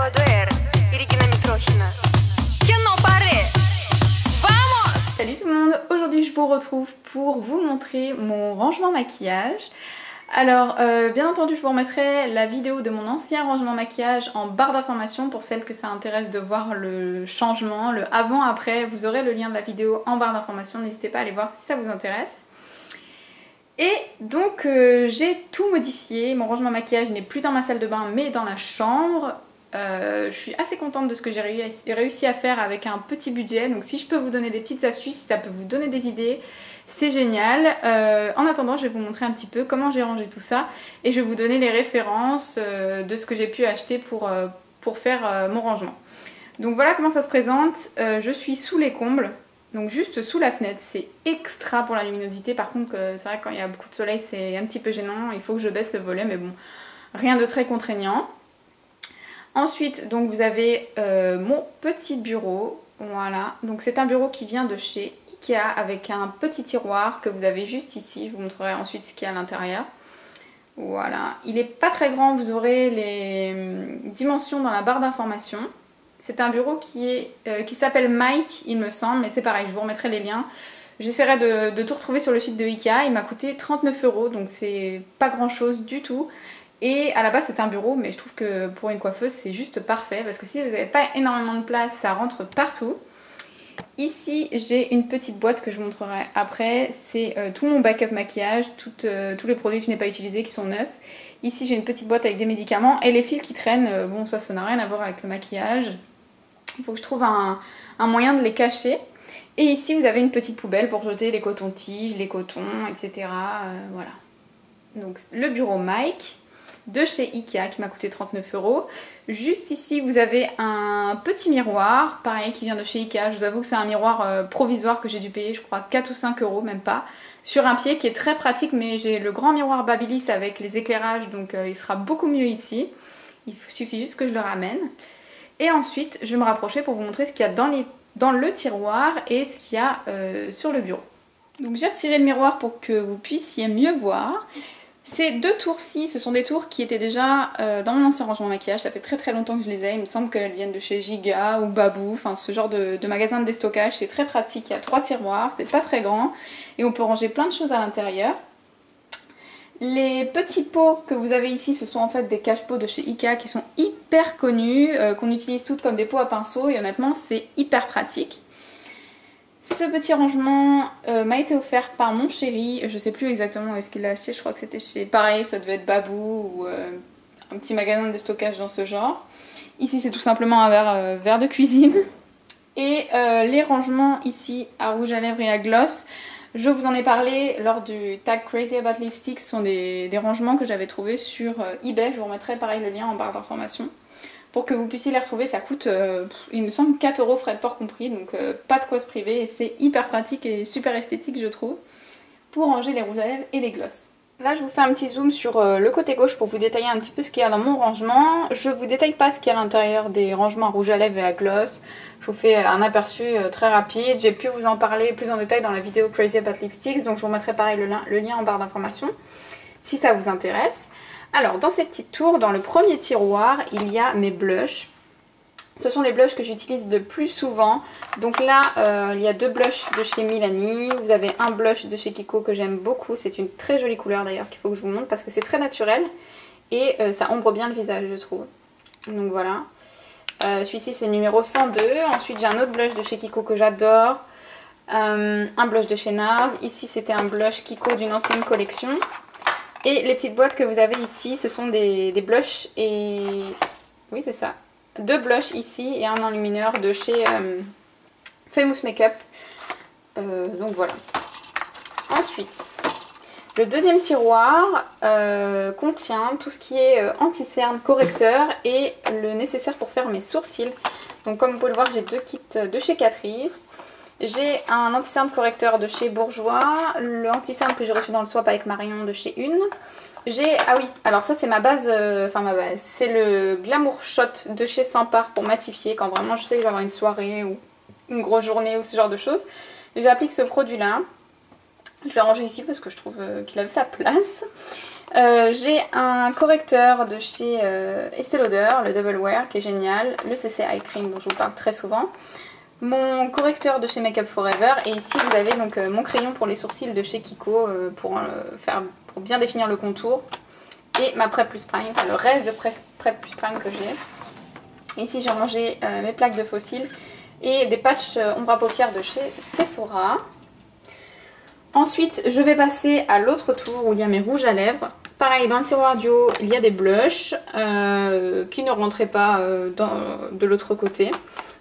Teodor, Irina Mitrokhina. Kino pare! Vamos! Salut tout le monde, aujourd'hui je vous retrouve pour vous montrer mon rangement maquillage. Alors bien entendu je vous remettrai la vidéo de mon ancien rangement maquillage en barre d'informations pour celles que ça intéresse de voir le changement, le avant-après. Vous aurez le lien de la vidéo en barre d'informations, n'hésitez pas à aller voir si ça vous intéresse. Et donc j'ai tout modifié, mon rangement maquillage n'est plus dans ma salle de bain mais dans la chambre. Je suis assez contente de ce que j'ai réussi à faire avec un petit budget, donc si je peux vous donner des petites astuces, si ça peut vous donner des idées, c'est génial. En attendant, je vais vous montrer un petit peu comment j'ai rangé tout ça et je vais vous donner les références de ce que j'ai pu acheter pour faire mon rangement. Donc voilà comment ça se présente. Je suis sous les combles, donc juste sous la fenêtre. C'est extra pour la luminosité, par contre c'est vrai que quand il y a beaucoup de soleil c'est un petit peu gênant, il faut que je baisse le volet, mais bon, rien de très contraignant. Ensuite, donc vous avez mon petit bureau, voilà, donc c'est un bureau qui vient de chez Ikea avec un petit tiroir que vous avez juste ici, je vous montrerai ensuite ce qu'il y a à l'intérieur. Voilà, il est pas très grand, vous aurez les dimensions dans la barre d'information. C'est un bureau qui s'appelle Mike, il me semble, mais c'est pareil, je vous remettrai les liens. J'essaierai de tout retrouver sur le site de Ikea, il m'a coûté 39 €, donc c'est pas grand chose du tout. Et à la base c'est un bureau, mais je trouve que pour une coiffeuse c'est juste parfait parce que si vous n'avez pas énormément de place, ça rentre partout. Ici j'ai une petite boîte que je vous montrerai après, c'est tout mon backup maquillage, tous les produits que je n'ai pas utilisés qui sont neufs. Ici j'ai une petite boîte avec des médicaments et les fils qui traînent, bon ça n'a rien à voir avec le maquillage. Il faut que je trouve un moyen de les cacher. Et ici vous avez une petite poubelle pour jeter les cotons-tiges, les cotons, etc. Voilà. Donc le bureau Mike de chez Ikea qui m'a coûté 39 €. Juste ici vous avez un petit miroir, pareil qui vient de chez Ikea. Je vous avoue que c'est un miroir provisoire que j'ai dû payer je crois 4 ou 5 €, même pas. Sur un pied qui est très pratique, mais j'ai le grand miroir Babyliss avec les éclairages, donc il sera beaucoup mieux ici. Il suffit juste que je le ramène. Et ensuite je vais me rapprocher pour vous montrer ce qu'il y a dans le tiroir et ce qu'il y a sur le bureau. Donc j'ai retiré le miroir pour que vous puissiez mieux voir. Ces deux tours-ci, ce sont des tours qui étaient déjà dans mon ancien rangement maquillage, ça fait très longtemps que je les ai, il me semble qu'elles viennent de chez Giga ou Babou, enfin ce genre de magasin de déstockage, c'est très pratique, il y a 3 tiroirs, c'est pas très grand et on peut ranger plein de choses à l'intérieur. Les petits pots que vous avez ici, ce sont en fait des cache-pots de chez Ikea qui sont hyper connus, qu'on utilise toutes comme des pots à pinceau et honnêtement c'est hyper pratique. Ce petit rangement m'a été offert par mon chéri, je sais plus exactement où est-ce qu'il l'a acheté, je crois que c'était chez, pareil, ça devait être Babou ou un petit magasin de stockage dans ce genre. Ici c'est tout simplement un verre de cuisine. Et les rangements ici à rouge à lèvres et à gloss, je vous en ai parlé lors du tag Crazy About Lipstick, ce sont des rangements que j'avais trouvés sur eBay, je vous remettrai pareil le lien en barre d'informations. Pour que vous puissiez les retrouver, ça coûte, il me semble, 4 € frais de port compris, donc pas de quoi se priver et c'est hyper pratique et super esthétique je trouve, pour ranger les rouges à lèvres et les glosses. Là je vous fais un petit zoom sur le côté gauche pour vous détailler un petit peu ce qu'il y a dans mon rangement. Je vous détaille pas ce qu'il y a à l'intérieur des rangements à rouge à lèvres et à gloss, je vous fais un aperçu très rapide. J'ai pu vous en parler plus en détail dans la vidéo Crazy About Lipsticks, donc je vous remettrai pareil le lien en barre d'informations si ça vous intéresse. Alors dans ces petites tours, dans le premier tiroir, il y a mes blushs. Ce sont les blushs que j'utilise le plus souvent. Donc là, il y a 2 blushs de chez Milani. Vous avez un blush de chez Kiko que j'aime beaucoup. C'est une très jolie couleur d'ailleurs qu'il faut que je vous montre parce que c'est très naturel. Et ça ombre bien le visage je trouve. Donc voilà. Celui-ci c'est le numéro 102. Ensuite j'ai un autre blush de chez Kiko que j'adore. Un blush de chez NARS. Ici c'était un blush Kiko d'une ancienne collection. Et les petites boîtes que vous avez ici, ce sont des blushs et... oui, c'est ça. 2 blushs ici et un enlumineur de chez Famous Makeup. Donc voilà. Ensuite, le deuxième tiroir contient tout ce qui est anti-cerne, correcteur et le nécessaire pour faire mes sourcils. Donc comme vous pouvez le voir, j'ai 2 kits de chez Catrice. J'ai un anti-cerne correcteur de chez Bourjois, le anti-cerne que j'ai reçu dans le swap avec Marion de chez Une. J'ai, ah oui, alors ça c'est ma base, c'est le Glamour Shot de chez Sampar pour matifier quand vraiment je sais que je vais avoir une soirée ou une grosse journée ou ce genre de choses. J'applique ce produit là, je l'ai rangé ici parce que je trouve qu'il avait sa place. J'ai un correcteur de chez Estée Lauder, le Double Wear, qui est génial. Le CC Eye Cream dont je vous parle très souvent. Mon correcteur de chez Make Up Forever. Et ici vous avez donc mon crayon pour les sourcils de chez Kiko pour bien définir le contour. Et ma Prep Plus Prime, enfin le reste de Prep Plus Prime que j'ai. Ici j'ai rangé mes plaques de fossiles et des patchs ombre à paupières de chez Sephora. Ensuite je vais passer à l'autre tour où il y a mes rouges à lèvres. Pareil, dans le tiroir du haut il y a des blushs qui ne rentraient pas de l'autre côté.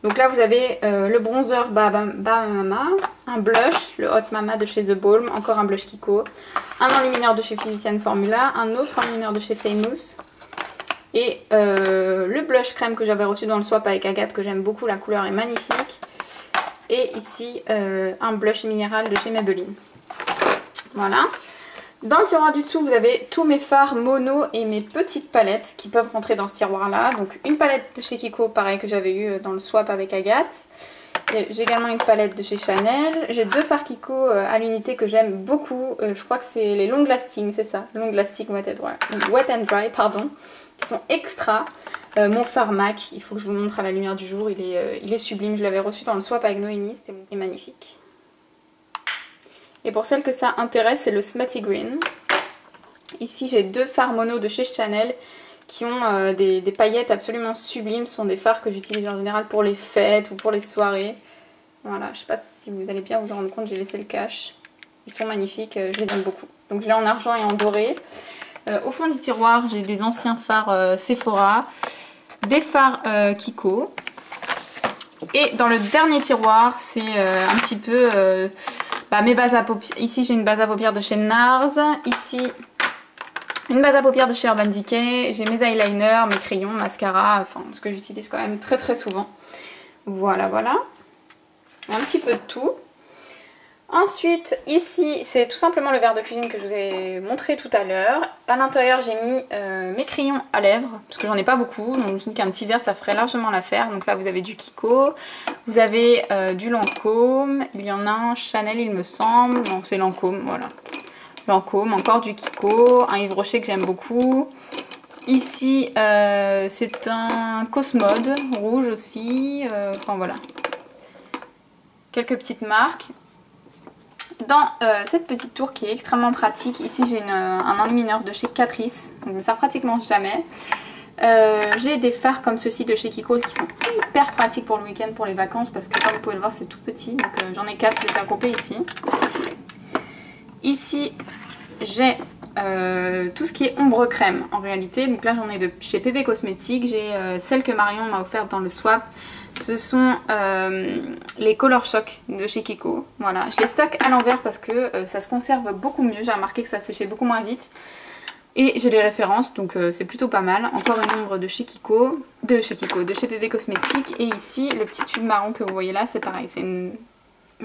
Donc là vous avez le bronzer Mama, un blush, le Hot Mama de chez The Balm, encore un blush Kiko, un enlumineur de chez Physician Formula, un autre enlumineur de chez Famous et le blush crème que j'avais reçu dans le swap avec Agathe que j'aime beaucoup, la couleur est magnifique. Et ici un blush minéral de chez Maybelline. Voilà. Dans le tiroir du dessous, vous avez tous mes fards mono et mes petites palettes qui peuvent rentrer dans ce tiroir-là. Donc une palette de chez Kiko, pareil que j'avais eu dans le swap avec Agathe. J'ai également une palette de chez Chanel. J'ai deux fards Kiko à l'unité que j'aime beaucoup. Je crois que c'est les Long Lasting, c'est ça. Long Lasting Wet and Dry, pardon. Qui sont extra. Mon fard MAC, il faut que je vous montre à la lumière du jour. Il est sublime. Je l'avais reçu dans le swap avec Noémie. C'était magnifique. Et pour celle que ça intéresse, c'est le Smutty Green. Ici, j'ai deux fards mono de chez Chanel qui ont des paillettes absolument sublimes. Ce sont des fards que j'utilise en général pour les fêtes ou pour les soirées. Voilà, je sais pas si vous allez bien vous en rendre compte, j'ai laissé le cache. Ils sont magnifiques, je les aime beaucoup. Donc je l'ai en argent et en doré. Au fond du tiroir, j'ai des anciens fards Sephora, des fards Kiko. Et dans le dernier tiroir, c'est un petit peu... mes bases à paupières. Ici j'ai une base à paupières de chez NARS. Ici une base à paupières de chez Urban Decay. J'ai mes eyeliners, mes crayons, mascara. Enfin ce que j'utilise quand même très souvent. Voilà. Un petit peu de tout. Ensuite ici c'est tout simplement le verre de cuisine que je vous ai montré tout à l'heure. À l'intérieur j'ai mis mes crayons à lèvres. Parce que j'en ai pas beaucoup. Donc je me suis dit qu'un petit verre ça ferait largement l'affaire. Donc là vous avez du Kiko. Vous avez du Lancôme, il y en a un Chanel il me semble, donc c'est Lancôme, voilà. Lancôme, encore du Kiko, un Yves Rocher que j'aime beaucoup. Ici c'est un Cosmode, rouge aussi, enfin voilà. Quelques petites marques. Dans cette petite tour qui est extrêmement pratique, ici j'ai un enlumineur de chez Catrice, donc je me sers pratiquement jamais. J'ai des fards comme ceux-ci de chez Kiko qui sont hyper pratiques pour le week-end, pour les vacances, parce que comme vous pouvez le voir c'est tout petit, donc j'en ai 4, je les ai groupés ici. Ici j'ai tout ce qui est ombre crème en réalité, donc là j'en ai de chez PB Cosmetics, j'ai celle que Marion m'a offerte dans le swap, ce sont les Color Shock de chez Kiko, voilà, je les stocke à l'envers parce que ça se conserve beaucoup mieux, j'ai remarqué que ça séchait beaucoup moins vite. Et j'ai les références, donc c'est plutôt pas mal. Encore une ombre de chez Kiko, de chez PB Cosmetics. Et ici, le petit tube marron que vous voyez là, c'est pareil, c'est une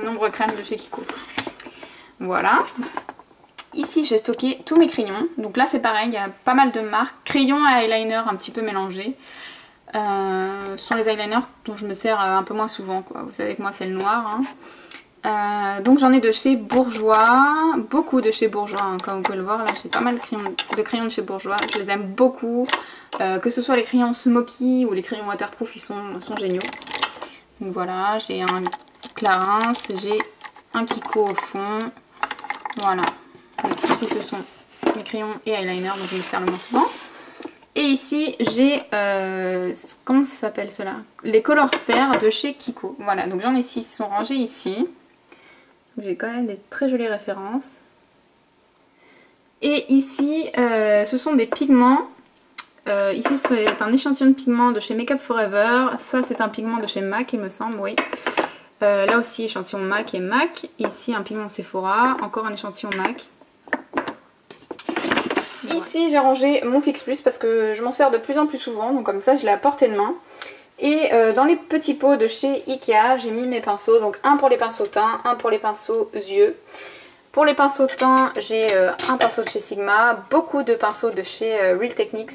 ombre crème de chez Kiko. Voilà. Ici, j'ai stocké tous mes crayons. Donc là, c'est pareil, il y a pas mal de marques. Crayons et eyeliner un petit peu mélangés. Ce sont les eyeliners dont je me sers un peu moins souvent, quoi. Vous savez que moi, c'est le noir, hein. Donc j'en ai de chez Bourjois, beaucoup de chez Bourjois, hein, comme vous pouvez le voir là j'ai pas mal de crayons de chez Bourjois, je les aime beaucoup, que ce soit les crayons Smoky ou les crayons waterproof, ils sont géniaux. Donc voilà, j'ai un Clarins, j'ai un Kiko au fond, voilà. Donc ici ce sont mes crayons et eyeliner, donc je me sers le moins souvent. Et ici j'ai, comment ça s'appelle cela? Les Color Sphere de chez Kiko, voilà, donc j'en ai 6, ils sont rangés ici. J'ai quand même des très jolies références. Et ici, ce sont des pigments. Ici, c'est un échantillon de pigments de chez Make Up Forever. Ça, c'est un pigment de chez MAC, il me semble, oui. Là aussi, échantillon MAC et MAC. Et ici, un pigment Sephora. Encore un échantillon MAC. Ici, j'ai rangé mon Fix Plus parce que je m'en sers de plus en plus souvent. Donc comme ça, je l'ai à portée de main. Et dans les petits pots de chez Ikea, j'ai mis mes pinceaux. Donc un pour les pinceaux teints, un pour les pinceaux yeux. Pour les pinceaux teints, j'ai un pinceau de chez Sigma, beaucoup de pinceaux de chez Real Techniques,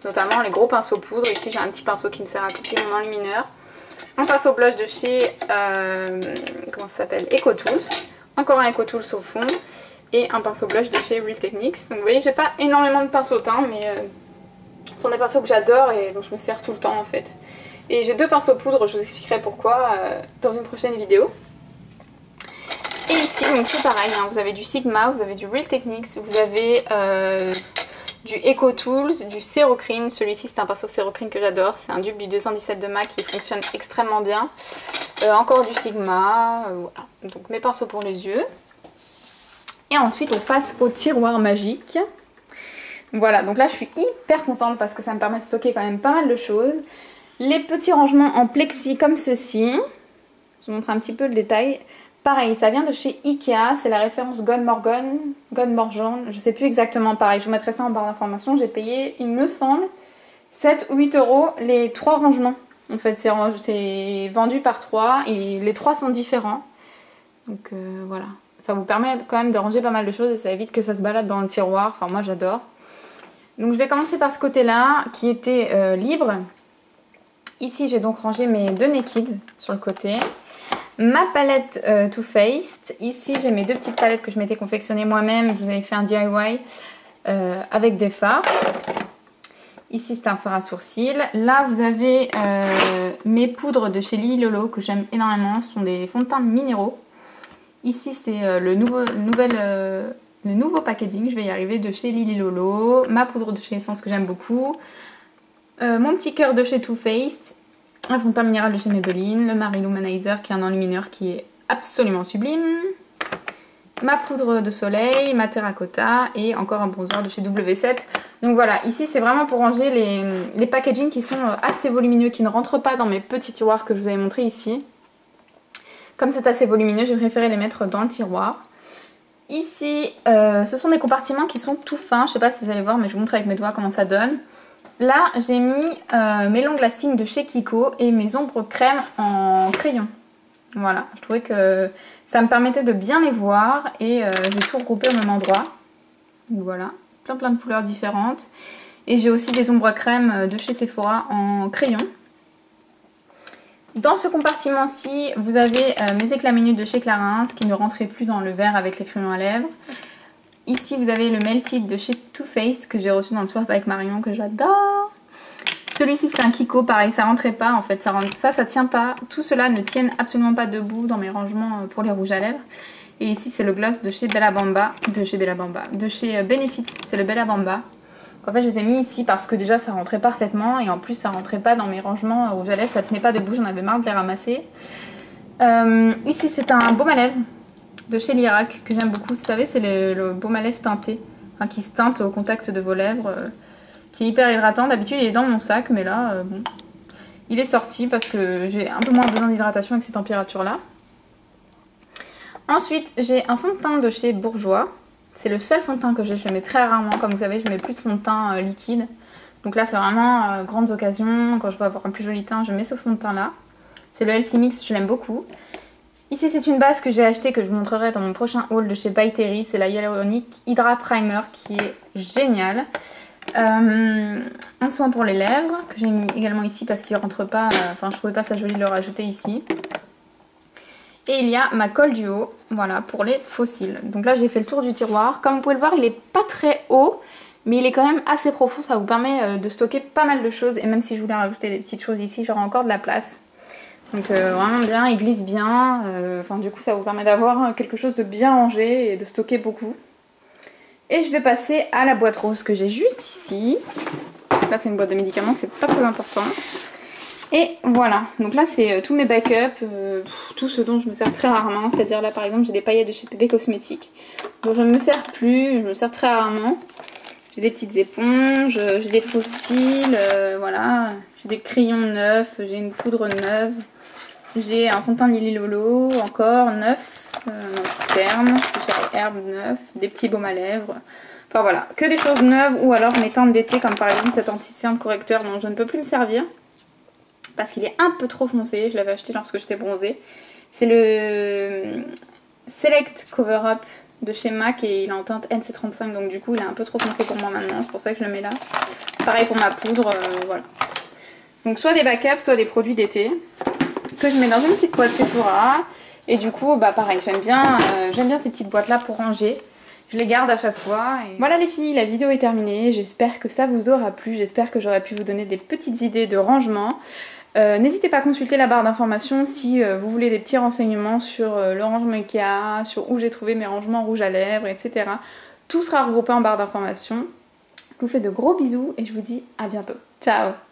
notamment les gros pinceaux poudre. Ici j'ai un petit pinceau qui me sert à appliquer mon enlumineur. Un pinceau blush de chez, comment ça s'appelle, EcoTools. Encore un EcoTools au fond. et un pinceau blush de chez Real Techniques. Donc vous voyez, j'ai pas énormément de pinceaux teint, mais ce sont des pinceaux que j'adore et dont je me sers tout le temps en fait. Et j'ai 2 pinceaux poudre, je vous expliquerai pourquoi dans une prochaine vidéo. Et ici, donc c'est pareil, hein, vous avez du Sigma, vous avez du Real Techniques, vous avez du Eco Tools, du Serocrin. Celui-ci c'est un pinceau Serocrin que j'adore, c'est un dupe du 217 de MAC qui fonctionne extrêmement bien. Encore du Sigma, voilà. Donc mes pinceaux pour les yeux. Et ensuite on passe au tiroir magique. Voilà, donc là je suis hyper contente parce que ça me permet de stocker quand même pas mal de choses. Les petits rangements en plexi comme ceci. Je vous montre un petit peu le détail. Pareil, ça vient de chez Ikea, c'est la référence Gone Morgan, je sais plus exactement, pareil, je vous mettrai ça en barre d'informations. J'ai payé, il me semble, 7 ou 8 € les 3 rangements. En fait, c'est vendu par 3 et les 3 sont différents. Donc voilà, ça vous permet quand même de ranger pas mal de choses et ça évite que ça se balade dans le tiroir, enfin moi j'adore. Donc je vais commencer par ce côté-là qui était libre. Ici j'ai donc rangé mes 2 Naked sur le côté. Ma palette Too Faced. Ici j'ai mes 2 petites palettes que je m'étais confectionnées moi-même. Je vous avais fait un DIY avec des fards. Ici c'est un fard à sourcils. Là vous avez mes poudres de chez Lily Lolo que j'aime énormément. Ce sont des fonds de teint minéraux. Ici c'est le nouveau packaging, je vais y arriver, de chez Lily Lolo. Ma poudre de chez Essence que j'aime beaucoup. Mon petit cœur de chez Too Faced. Un fond de teint minéral de chez Maybelline. Le Marie Luminizer qui est un enlumineur qui est absolument sublime. Ma poudre de soleil, ma terracotta et encore un bronzer de chez W7. Donc voilà, ici c'est vraiment pour ranger les packagings qui sont assez volumineux, qui ne rentrent pas dans mes petits tiroirs que je vous avais montré ici. Comme c'est assez volumineux, j'ai préféré les mettre dans le tiroir. Ici, ce sont des compartiments qui sont tout fins. Je ne sais pas si vous allez voir, mais je vous montre avec mes doigts comment ça donne. Là, j'ai mis mes long lasting de chez Kiko et mes ombres crème en crayon. Voilà, je trouvais que ça me permettait de bien les voir et j'ai tout regroupé au même endroit. Donc voilà, plein de couleurs différentes. Et j'ai aussi des ombres crème de chez Sephora en crayon. Dans ce compartiment-ci, vous avez mes éclats minutes de chez Clarins qui ne rentraient plus dans le verre avec les crayons à lèvres. Ici, vous avez le Melted de chez Too Faced que j'ai reçu dans le swap avec Marion que j'adore. Celui-ci, c'est un Kiko, pareil, ça rentrait pas en fait, ça tient pas. Tout cela ne tienne absolument pas debout dans mes rangements pour les rouges à lèvres. Et ici, c'est le gloss de chez de chez Benefit, c'est le Bella Bamba. En fait, je les ai mis ici parce que déjà ça rentrait parfaitement et en plus ça rentrait pas dans mes rangements rouge à lèvres, ça tenait pas debout, j'en avais marre de les ramasser. Ici c'est un baume à lèvres de chez Lirac que j'aime beaucoup, vous savez c'est le baume à lèvres teinté, enfin qui se teinte au contact de vos lèvres, qui est hyper hydratant. D'habitude il est dans mon sac mais là bon, il est sorti parce que j'ai un peu moins besoin d'hydratation avec ces températures là. Ensuite j'ai un fond de teint de chez Bourjois. C'est le seul fond de teint que j'ai, je le mets très rarement, comme vous savez je mets plus de fond de teint liquide. Donc là c'est vraiment grandes occasions, quand je veux avoir un plus joli teint je mets ce fond de teint là. C'est le Healthy Mix, je l'aime beaucoup. Ici c'est une base que j'ai achetée, que je vous montrerai dans mon prochain haul de chez By Terry. C'est la Hyaluronic Hydra Primer qui est génial. Un soin pour les lèvres que j'ai mis également ici parce qu'il rentre pas, enfin je trouvais pas ça joli de le rajouter ici. Et il y a ma colle du haut, voilà, pour les fossiles. Donc là j'ai fait le tour du tiroir. Comme vous pouvez le voir, il est pas très haut, mais il est quand même assez profond. Ça vous permet de stocker pas mal de choses. Et même si je voulais rajouter des petites choses ici, j'aurai encore de la place. Donc vraiment bien, il glisse bien. Enfin du coup ça vous permet d'avoir quelque chose de bien rangé et de stocker beaucoup. Et je vais passer à la boîte rose que j'ai juste ici. Là c'est une boîte de médicaments, c'est pas très important. Et voilà, donc là c'est tous mes backups, tout ce dont je me sers très rarement, c'est-à-dire là par exemple j'ai des paillettes de chez PB Cosmetics dont je ne me sers plus, je me sers très rarement. J'ai des petites éponges, j'ai des fossiles, voilà, j'ai des crayons neufs, j'ai une poudre neuve, j'ai un fond de teint Lily Lolo encore neuf, un anti-cerne, de chez Herbe neuf, des petits baumes à lèvres. Enfin voilà, que des choses neuves ou alors mes teintes d'été comme par exemple cet anti-cerne correcteur dont je ne peux plus me servir. Parce qu'il est un peu trop foncé, je l'avais acheté lorsque j'étais bronzée. C'est le Select Cover Up de chez MAC et il est en teinte NC35 donc du coup il est un peu trop foncé pour moi maintenant, c'est pour ça que je le mets là. Pareil pour ma poudre, voilà. Donc soit des backups, soit des produits d'été que je mets dans une petite boîte Sephora. Et du coup bah pareil, j'aime bien ces petites boîtes là pour ranger. je les garde à chaque fois. Et... Voilà les filles, la vidéo est terminée. J'espère que ça vous aura plu. J'espère que j'aurai pu vous donner des petites idées de rangement. N'hésitez pas à consulter la barre d'informations si vous voulez des petits renseignements sur le rangement Ikea, sur où j'ai trouvé mes rangements rouges à lèvres, etc. Tout sera regroupé en barre d'informations. Je vous fais de gros bisous et je vous dis à bientôt. Ciao!